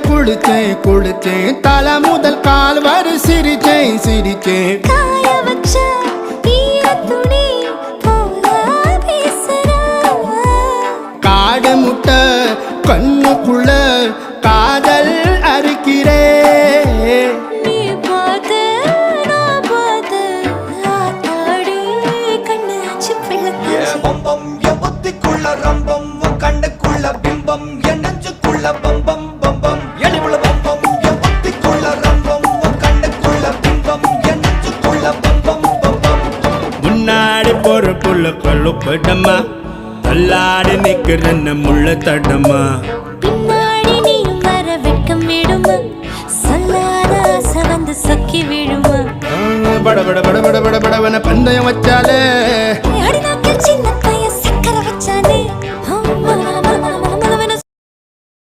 குளிச்சேன் குளிச்சேன் தலை முதல் கால் வரை சிரிச்சேன் சிரிச்சேன் காய வச்ச ஈரத்துணி போல பேசுற காடு முட்டை கண்ணுக்குள்ள காதல் அறுக்கிறே நீ பார்த்து நான் பார்த்து ஆத்தாடி கண்ணு ஆச்சு பிள்ளை பம்பம் என் புத்திக்குள்ள ரம்பம் உன் கண்ணுக்குள்ள பிம்பம் என் நெஞ்சுக்குள்ள பம்பம் பம்பம் எளிவுள்ள பம்பம் என் புத்திக்குள்ள ரம்பம் உன் கண்ணுக்குள்ள பிம்பம் என் நெஞ்சுக்குள்ள பம்பம் பம்பம் முன்னாடி போற புள்ள கழுப்படமா தள்ளாடி நிக்கிறன்ன முள்ள தடமா பின்னாடி நீயும் வர வெட்கம் விடுமா சொல்லாத ஆசை வந்து சொக்கி விடுமா பட பட பட பட பட படவன பந்தயம் வச்சாலே அடி நாக்கில் சின்ன